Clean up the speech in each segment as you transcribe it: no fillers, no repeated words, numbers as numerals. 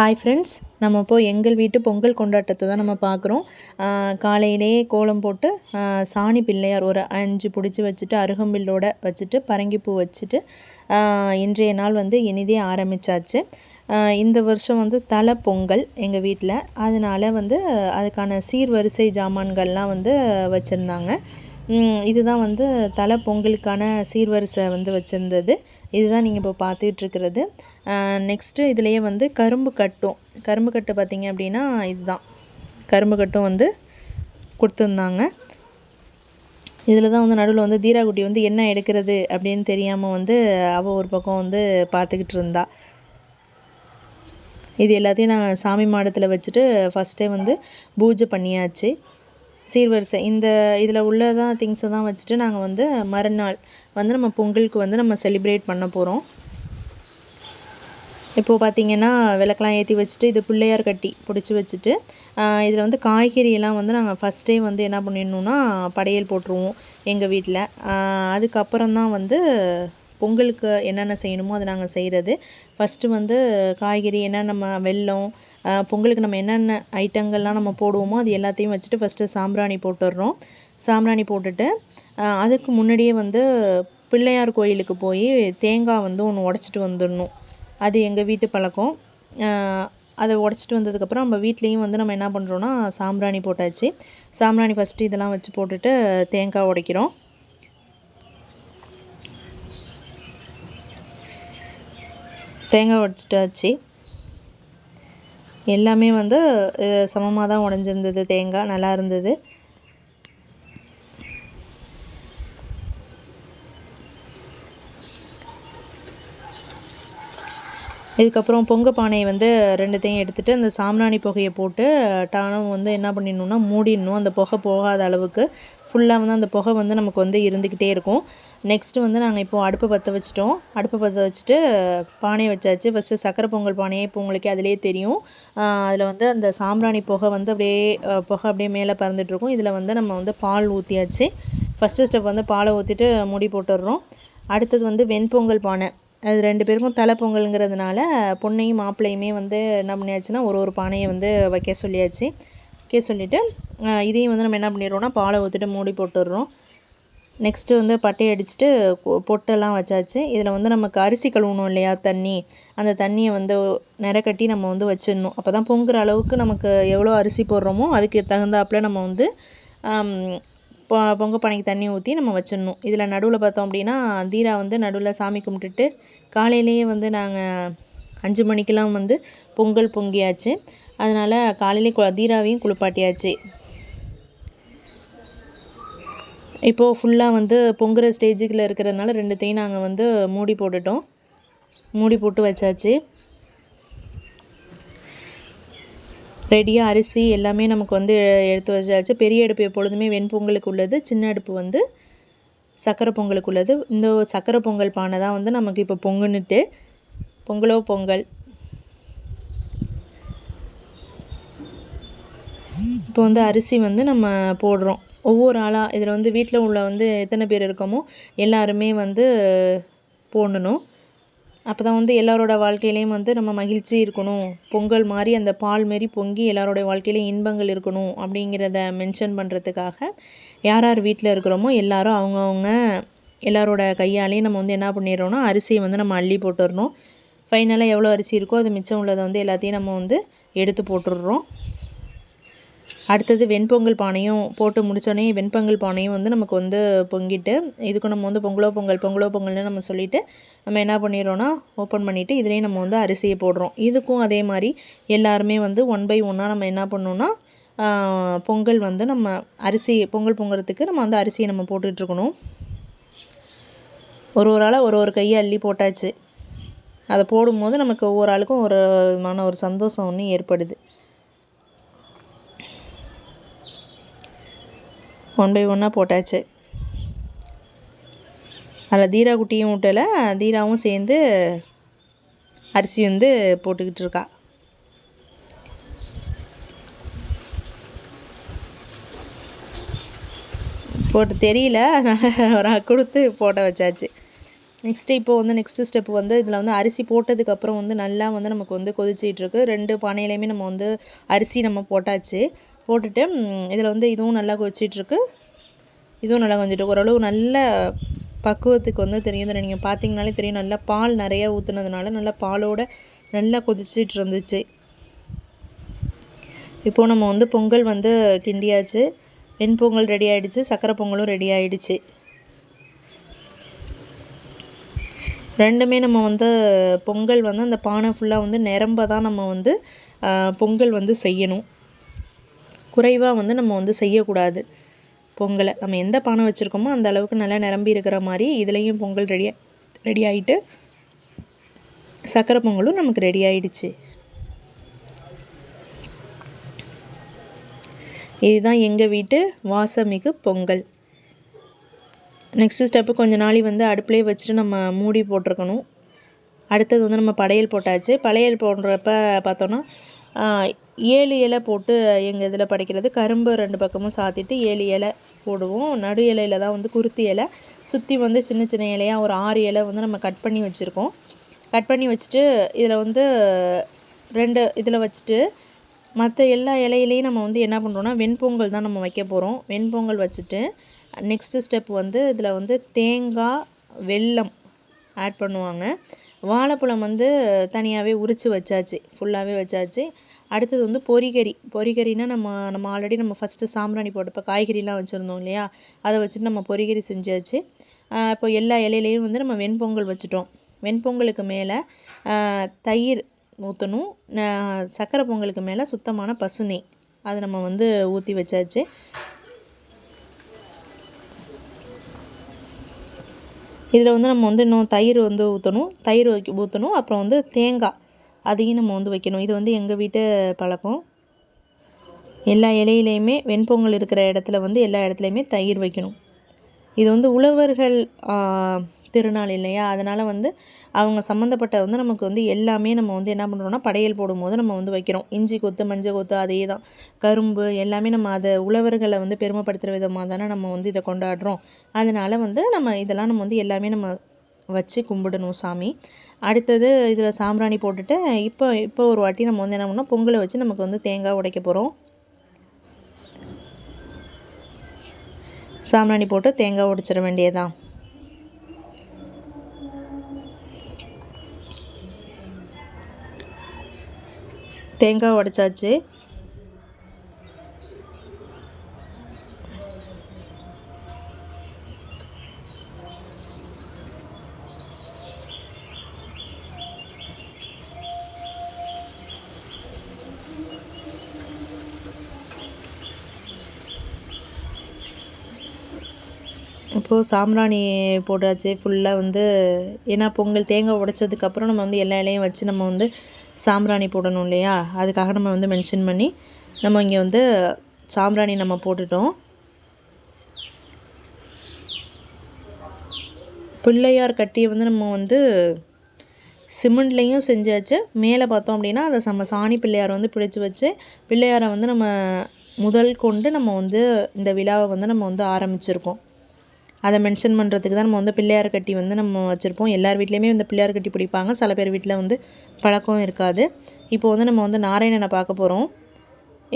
Hi friends, நம்ம இப்போது எங்கள் வீட்டு பொங்கல் கொண்டாட்டத்தை தான் நம்ம பார்க்குறோம். காலையிலேயே கோலம் போட்டு சாணி பிள்ளையார் ஒரு 5 பிடிச்சி வச்சுட்டு அருகம்பில்லோடு வச்சுட்டு பரங்கிப்பூ வச்சுட்டு இன்றைய நாள் வந்து இனிதே ஆரம்பித்தாச்சு. இந்த வருஷம் வந்து தலை பொங்கல் எங்கள் வீட்டில், அதனால் வந்து அதுக்கான சீர்வரிசை ஜாமான்கள்லாம் வந்து வச்சுருந்தாங்க. இதுதான் வந்து தலை பொங்கலுக்கான சீர்வரிசை வந்து வச்சுருந்தது. இதுதான் நீங்கள் இப்போ பார்த்துட்ருக்கிறது. நெக்ஸ்ட்டு இதுலேயே வந்து கரும்பு கட்டு பார்த்திங்க அப்படின்னா இதுதான் கரும்பு கட்டும் வந்து கொடுத்துருந்தாங்க. இதில் தான் வந்து நடுவில் வந்து தீராக்குட்டி வந்து என்ன எடுக்கிறது அப்படின்னு தெரியாமல் வந்து அவள் ஒரு பக்கம் வந்து பார்த்துக்கிட்டு இருந்தா. இது எல்லாத்தையும் நான் சாமி மாடத்தில் வச்சுட்டு ஃபஸ்ட்டே வந்து பூஜை பண்ணியாச்சு. சீர்வரிசை இதில் உள்ளதான் திங்ஸை தான் வச்சுட்டு நாங்கள் வந்து மறுநாள் வந்து நம்ம பொங்கலுக்கு வந்து நம்ம செலிப்ரேட் பண்ண போகிறோம். இப்போது பார்த்திங்கன்னா விளக்கெலாம் ஏற்றி வச்சுட்டு இது பிள்ளையார் கட்டி பிடிச்சி வச்சுட்டு இதில் வந்து காய்கறியெல்லாம் வந்து நாங்கள் ஃபஸ்ட்டே வந்து என்ன பண்ணிடணுன்னா படையல் போட்டுருவோம் எங்கள் வீட்டில். அதுக்கப்புறம் தான் வந்து பொங்கலுக்கு என்னென்ன செய்யணுமோ அதை நாங்கள் செய்கிறது. ஃபஸ்ட்டு வந்து காய்கறி நம்ம வெல்லம் பொங்கலுக்கு நம்ம என்னென்ன ஐட்டங்கள்லாம் நம்ம போடுவோமோ அது எல்லாத்தையும் வச்சுட்டு ஃபஸ்ட்டு சாம்பிராணி போட்டுடுறோம். சாம்பிராணி போட்டுட்டு அதுக்கு முன்னாடியே வந்து பிள்ளையார் கோயிலுக்கு போய் தேங்காய் வந்து ஒன்று உடச்சிட்டு வந்துடணும். அது எங்கள் வீட்டு பழக்கம். அதை உடச்சிட்டு வந்ததுக்கப்புறம் நம்ம வீட்லேயும் வந்து நம்ம என்ன பண்ணுறோன்னா சாம்பிராணி போட்டாச்சு. சாம்பிராணி ஃபஸ்ட்டு இதெல்லாம் வச்சு போட்டுட்டு தேங்காய் உடைக்கிறோம். தேங்காய் உடைச்சிட்டாச்சு. எல்லாமே வந்து சமமாக தான் உடஞ்சிருந்தது. தேங்காய் நல்லா இருந்தது. இதுக்கப்புறம் பொங்க பானையை வந்து 2த்தையும் எடுத்துகிட்டு அந்த சாம்பிராணி புகையை போட்டு டானம் வந்து என்ன பண்ணிடணுன்னா மூடிடணும். அந்த புகை போகாத அளவுக்கு ஃபுல்லாக வந்து அந்த புகை வந்து நமக்கு வந்து இருந்துக்கிட்டே இருக்கும். நெக்ஸ்ட்டு வந்து நாங்கள் இப்போது அடுப்பை பற்ற வச்சிட்டோம். அடுப்பை பற்ற வச்சுட்டு பானையை வச்சாச்சு. ஃபஸ்ட்டு சக்கரை பொங்கல் பானையே இப்போ உங்களுக்கு அதிலே தெரியும். அதில் வந்து அந்த சாம்பிராணி புகை வந்து அப்படியே மேலே பறந்துட்டுருக்கும். இதில் வந்து நம்ம வந்து பால் ஊற்றியாச்சு. ஃபஸ்ட்டு ஸ்டெப் வந்து பாலை ஊற்றிட்டு மூடி போட்டுடுறோம். அடுத்தது வந்து வெண்பொங்கல் பானை. அது 2 பேருக்கும் தலை பொங்கலுங்கிறதுனால பொண்ணையும் மாப்பிள்ளையுமே வந்து என்ன பண்ணியாச்சுன்னா ஒரு பானையை வந்து வைக்க சொல்லிவிட்டு இதையும் வந்து நம்ம என்ன பண்ணிடுறோம்னா பாலை ஊற்றிட்டு மூடி போட்டுடுறோம். நெக்ஸ்ட்டு வந்து பட்டையை அடிச்சுட்டு பொட்டெல்லாம் வச்சாச்சு. இதில் வந்து நமக்கு அரிசி கழுவணும் இல்லையா, அந்த தண்ணியை வந்து கட்டி நம்ம வந்து வச்சிடணும். அப்போ தான் பொங்குற அளவுக்கு நமக்கு எவ்வளோ அரிசி போடுறோமோ அதுக்கு தகுந்தாப்பில் நம்ம வந்து பொங்க பானைக்கு தண்ணி ஊற்றி நம்ம வச்சிடணும். இதில் நடுவில் பார்த்தோம் அப்படின்னா தீரா வந்து நடுவில் சாமி கும்பிட்டுட்டு காலையிலேயே வந்து நாங்கள் 5 மணிக்கெலாம் வந்து பொங்கல் பொங்கியாச்சு. அதனால் காலையிலே தீராவையும் குளிப்பாட்டியாச்சு. இப்போது ஃபுல்லாக வந்து பொங்குற ஸ்டேஜுக்கில் இருக்கிறதுனால 2த்தையும் நாங்கள் வந்து மூடி போட்டு வச்சாச்சு. ரெடியாக அரிசி எல்லாமே நமக்கு வந்து எடுத்து வச்சாச்சு. பெரிய அடுப்பு எப்பொழுதுமே வெண்பொங்கலுக்கு உள்ளது, சின்ன அடுப்பு வந்து சக்கரை பொங்கலுக்கு உள்ளது. இந்த சக்கரை பொங்கல் பானை தான் வந்து நமக்கு இப்போ பொங்குன்னுட்டு பொங்கல். இப்போ வந்து அரிசி வந்து நம்ம போடுறோம் ஒவ்வொரு ஆளாக. இதில் வந்து வீட்டில் உள்ள வந்து எத்தனை பேர் இருக்கோமோ எல்லாருமே வந்து போடணும். அப்போ தான் வந்து எல்லாரோட வாழ்க்கையிலையும் வந்து நம்ம மகிழ்ச்சி இருக்கணும். பொங்கல் மாதிரி அந்த பால் மாரி பொங்கி எல்லாரோடைய வாழ்க்கையிலையும் இன்பங்கள் இருக்கணும் அப்படிங்கிறத மென்ஷன் பண்ணுறதுக்காக யார் வீட்டில் இருக்கிறோமோ எல்லோரும் அவங்கவுங்க எல்லாரோட கையாலேயும் நம்ம வந்து என்ன பண்ணிடுறோன்னா அரிசியை வந்து நம்ம அள்ளி போட்டுடணும். ஃபைனலாக எவ்வளோ அரிசி இருக்கோ அது மிச்சம் உள்ளதை வந்து எல்லாத்தையும் நம்ம வந்து எடுத்து போட்டுடுறோம். அடுத்தது வெண்பொங்கல் பானையும் போட்டு முடித்தோடனே வெண்பொங்கல் பானையும் வந்து நமக்கு வந்து பொங்கிட்டு இதுக்கு நம்ம வந்து பொங்கலோ பொங்கல்னு நம்ம சொல்லிவிட்டு நம்ம என்ன பண்ணிடுறோன்னா ஓப்பன் பண்ணிவிட்டு இதுலேயும் நம்ம வந்து அரிசியை போடுறோம். இதுக்கும் அதே மாதிரி எல்லாருமே வந்து 1 by 1 நம்ம என்ன பண்ணோன்னா பொங்கல் வந்து நம்ம பொங்கல் பொங்குறதுக்கு நம்ம வந்து அரிசியை நம்ம போட்டுட்ருக்கணும். ஒரு ஆளாக ஒரு கையை அள்ளி போட்டாச்சு. அதை போடும்போது நமக்கு ஒவ்வொரு ஆளுக்கும் ஒரு விதமான ஒரு சந்தோஷம் ஒன்று ஏற்படுது. 1 by 1 போட்டாச்சு. அதில் தீரா குட்டியும் விட்டலை, தீராவும் சேர்ந்து அரிசி வந்து போட்டுக்கிட்டு இருக்கா. போட்டு தெரியல, அதனால் கொடுத்து போட்ட வச்சாச்சு. நெக்ஸ்ட்டு இப்போ வந்து நெக்ஸ்ட்டு ஸ்டெப் வந்து இதில் வந்து அரிசி போட்டதுக்கப்புறம் வந்து நல்லா வந்து நமக்கு வந்து கொதிச்சிட்ருக்கு. 2 பானையிலையுமே நம்ம வந்து அரிசி நம்ம போட்டாச்சு. போட்டுட்டு இதில் வந்து இதுவும் நல்லா கொதிச்சிட்ருக்கு. இதுவும் நல்லா கொஞ்சிட்டு ஓரளவு நல்ல பக்குவத்துக்கு வந்து தெரியும். நீங்கள் பார்த்தீங்கனாலே தெரியும், நல்லா பால் நிறையா ஊற்றுனதுனால நல்லா பாலோடு நல்லா கொதிச்சிட்டு இருந்துச்சு. இப்போது நம்ம வந்து பொங்கல் வந்து கிண்டியாச்சு. வெண்பொங்கல் ரெடி ஆகிடுச்சு, சக்கரை பொங்கலும் ரெடி ஆகிடுச்சு. ரெண்டுமே நம்ம வந்து பொங்கல் வந்து அந்த பானை ஃபுல்லாக வந்து நிரம்ப தான் நம்ம வந்து பொங்கல் வந்து செய்யணும். குறைவாக வந்து நம்ம வந்து செய்யக்கூடாது பொங்கலை. நம்ம எந்த பானை வச்சுருக்கோமோ அந்த அளவுக்கு நல்லா நிரம்பி இருக்கிற மாதிரி இதுலேயும் பொங்கல் ரெடி ஆகிட்டு சக்கரை பொங்கலும் நமக்கு ரெடி ஆகிடுச்சு. இதுதான் எங்கள் வீட்டு வாசமிகு பொங்கல். நெக்ஸ்ட்டு ஸ்டெப்பு கொஞ்ச நாளை வந்து அடுப்புலேயே வச்சுட்டு நம்ம மூடி போட்டிருக்கணும். அடுத்தது வந்து நம்ம படையல் போட்டாச்சு. படையல் போடுறப்ப பார்த்தோன்னா 7 இலை போட்டு எங்கள் இதில் படைக்கிறது. கரும்பு 2 பக்கமும் சாத்திட்டு 7 இலை போடுவோம். நடு இலையில் தான் வந்து குருத்தி இலை, சுற்றி வந்து சின்ன சின்ன இலையாக ஒரு 6 இலை வந்து நம்ம கட் பண்ணி வச்சுருக்கோம். கட் பண்ணி வச்சுட்டு இதில் வந்து 2 இதில் வச்சுட்டு மற்ற எல்லா இலையிலையும் நம்ம வந்து என்ன பண்ணுறோன்னா வெண்பொங்கல் தான் நம்ம வைக்க போகிறோம். வெண்பொங்கல் வச்சுட்டு நெக்ஸ்ட்டு ஸ்டெப் வந்து இதில் வந்து தேங்காய், வெல்லம் ஆட் பண்ணுவாங்க. வாழைப்பழம் வந்து தனியாகவே உரித்து வச்சாச்சு, ஃபுல்லாகவே வச்சாச்சு. அடுத்தது வந்து பொரிகறினா நம்ம ஆல்ரெடி நம்ம ஃபஸ்ட்டு சாம்பிராணி போட்டப்போ காய்கறிலாம் வச்சுருந்தோம் இல்லையா, அதை வச்சுட்டு நம்ம பொரிகறி செஞ்சாச்சு. இப்போ எல்லா இலையிலையும் வந்து நம்ம வெண்பொங்கல் வச்சுட்டோம். வெண்பொங்கலுக்கு மேலே தயிர் ஊற்றணும். சக்கரை பொங்கலுக்கு மேலே சுத்தமான பசுநெய் அதை நம்ம வந்து ஊற்றி வச்சாச்சு. இதில் வந்து நம்ம வந்து இன்னும் தயிர் வந்து ஊற்றணும். அப்புறம் வந்து தேங்காய் அதையும் நம்ம வந்து வைக்கணும். இது வந்து எங்கள் வீட்டு பழக்கம். எல்லா இலையிலையுமே வெண்பொங்கல் இருக்கிற இடத்துல வந்து எல்லா இடத்துலையுமே தயிர் வைக்கணும். இது வந்து உழவர்கள் திருநாள் இல்லையா, அதனால் வந்து அவங்க சம்மந்தப்பட்ட வந்து நமக்கு வந்து எல்லாமே நம்ம வந்து என்ன பண்ணுறோன்னா படையல் போடும்போது நம்ம வந்து வைக்கிறோம். இஞ்சி கொத்து, மஞ்சள் கொத்து, அதே தான் கரும்பு எல்லாமே நம்ம அதை உழவர்களை வந்து பெருமைப்படுத்துகிற விதமாக தானே நம்ம வந்து இதை கொண்டாடுறோம். அதனால் வந்து நம்ம இதெல்லாம் நம்ம வந்து எல்லாமே நம்ம வச்சு கும்பிடணும் சாமி. அடுத்தது இதில் சாம்பிராணி போட்டுட்டு இப்போ ஒரு வாட்டி நம்ம வந்து என்ன பண்ணோம், பொங்கலை வச்சு நமக்கு வந்து தேங்காய் உடைக்க போகிறோம். சாம்பிராணி போட்டு தேங்காய் உடைச்சிட வேண்டியதான். தேங்காய் உடைச்சாச்சு. இப்போது சாம்பிராணி போட்டாச்சு ஃபுல்லாக வந்து. ஏன்னா பொங்கல் தேங்காய் உடைச்சதுக்கப்புறம் நம்ம வந்து எல்லா இலையும் வச்சு நம்ம வந்து சாம்பிராணி போடணும் இல்லையா, அதுக்காக நம்ம வந்து மென்ஷன் பண்ணி நம்ம இங்கே வந்து சாம்பிராணி நம்ம போட்டுட்டோம். பிள்ளையார் கட்டியை வந்து நம்ம வந்து சிமெண்ட்லேயும் செஞ்சாச்சு. மேலே பார்த்தோம் அப்படின்னா அதை நம்ம சாணி பிள்ளையாரை வந்து பிடிச்சி வச்சு பிள்ளையாரை வந்து நம்ம முதல் கொண்டு நம்ம வந்து இந்த விழாவை வந்து நம்ம வந்து ஆரம்பிச்சிருக்கோம். அதை மென்ஷன் பண்ணுறதுக்கு தான் நம்ம வந்து பிள்ளையார் கட்டி வந்து நம்ம வச்சுருப்போம். எல்லார் வீட்லேயுமே வந்து பிள்ளையார் கட்டி பிடிப்பாங்க, சில பேர் வீட்டில் வந்து பழக்கம் இருக்காது. இப்போ வந்து நம்ம வந்து நாராயணனை பார்க்க போகிறோம்.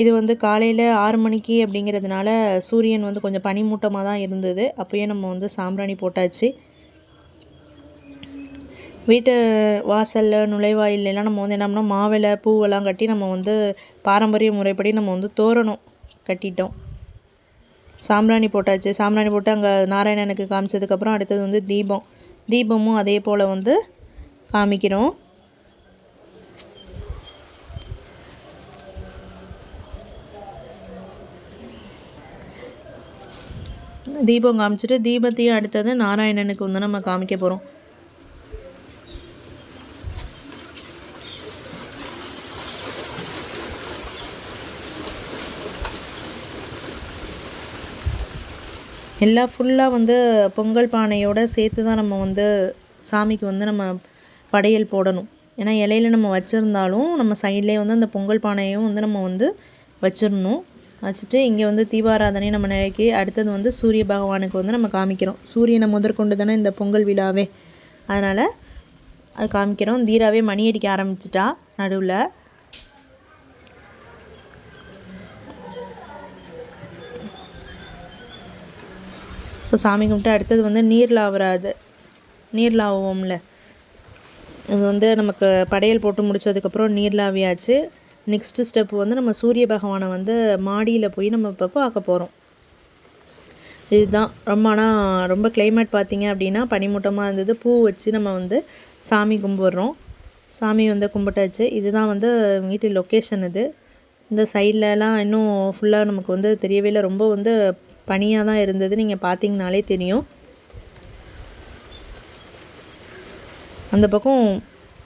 இது வந்து காலையில் 6 மணிக்கு அப்படிங்கிறதுனால சூரியன் வந்து கொஞ்சம் பனிமூட்டமாக தான் இருந்தது. அப்போயே நம்ம வந்து சாம்பிராணி போட்டாச்சு. வீட்டு வாசலில் நுழைவாயிலெலாம் நம்ம வந்து என்ன பண்ணோம், மாவிலை பூவெல்லாம் கட்டி நம்ம வந்து பாரம்பரிய முறைப்படி நம்ம வந்து தோரணம் கட்டிட்டோம். சாம்பிராணி போட்டாச்சு. சாம்பிராணி போட்டு அங்கே நாராயணனுக்கு காமிச்சதுக்கப்புறம் அடுத்தது வந்து தீபமும் அதே போல் வந்து காமிக்கிறோம். தீபம் காமிச்சிட்டு தீபத்தையும் அடுத்தது நாராயணனுக்கு வந்து நம்ம காமிக்க போகிறோம். எல்லாம் ஃபுல்லாக வந்து பொங்கல் பானையோடு சேர்த்து தான் நம்ம வந்து சாமிக்கு வந்து நம்ம படையல் போடணும். ஏன்னா இலையில நம்ம வச்சுருந்தாலும் நம்ம சைட்லேயே வந்து அந்த பொங்கல் பானையும் வந்து நம்ம வந்து வச்சிடணும். வச்சுட்டு இங்கே வந்து தீபாராதனை நம்ம நிலைக்கு அடுத்தது வந்து சூரிய பகவானுக்கு வந்து நம்ம காமிக்கிறோம். சூரியனை முதற்கொண்டு தானே இந்த பொங்கல் விழாவே. அதனால் அது காமிக்கிறோம். தீராவே மணி அடிக்க ஆரம்பிச்சிட்டா நடுவில். ஸோ சாமி கும்பிட்டு அடுத்தது வந்து நீர்லாவுவோம்ல, இது வந்து நமக்கு படையல் போட்டு முடித்ததுக்கப்புறம் நீர்லாவியாச்சு. நெக்ஸ்ட்டு ஸ்டெப்பு வந்து நம்ம சூரிய பகவானை வந்து மாடியில் போய் நம்ம இப்போ பார்க்க போகிறோம். இதுதான் ரொம்ப கிளைமேட் பார்த்திங்க அப்படின்னா பனிமூட்டமாக இருந்தது. பூ வச்சு நம்ம வந்து சாமி கும்பிட்றோம். சாமி வந்து கும்பிட்டாச்சு. இதுதான் வந்து வீட்டு லொக்கேஷன். இந்த சைட்லலாம் இன்னும் ஃபுல்லாக நமக்கு வந்து தெரியவே இல்லை. ரொம்ப வந்து பனியாக தான் இருந்தது. நீங்கள் பார்த்திங்கனாலே தெரியும். அந்த பக்கம்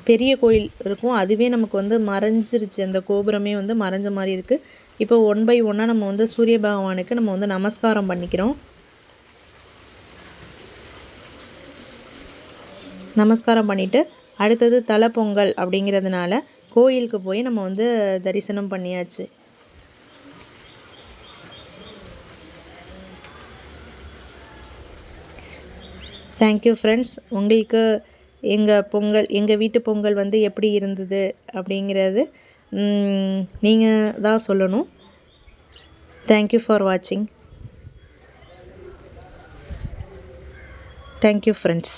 பெரிய கோயில் இருக்கும், அதுவே நமக்கு வந்து மறைஞ்சிருச்சு. அந்த கோபுரமே வந்து மறைஞ்ச மாதிரி இருக்குது. இப்போ 1 பை 1 நம்ம வந்து சூரிய பகவானுக்கு நம்ம வந்து நமஸ்காரம் பண்ணிக்கிறோம். நமஸ்காரம் பண்ணிவிட்டு அடுத்தது தலை பொங்கல் அப்படிங்கிறதுனால கோயிலுக்கு போய் நம்ம வந்து தரிசனம் பண்ணியாச்சு. Thank you friends. உங்களுக்கு எங்கள் வீட்டு பொங்கல் வந்து எப்படி இருந்தது அப்படிங்கிறது நீங்கள் தான் சொல்லணும். தேங்க்யூ ஃபார் வாட்சிங். Thank you friends.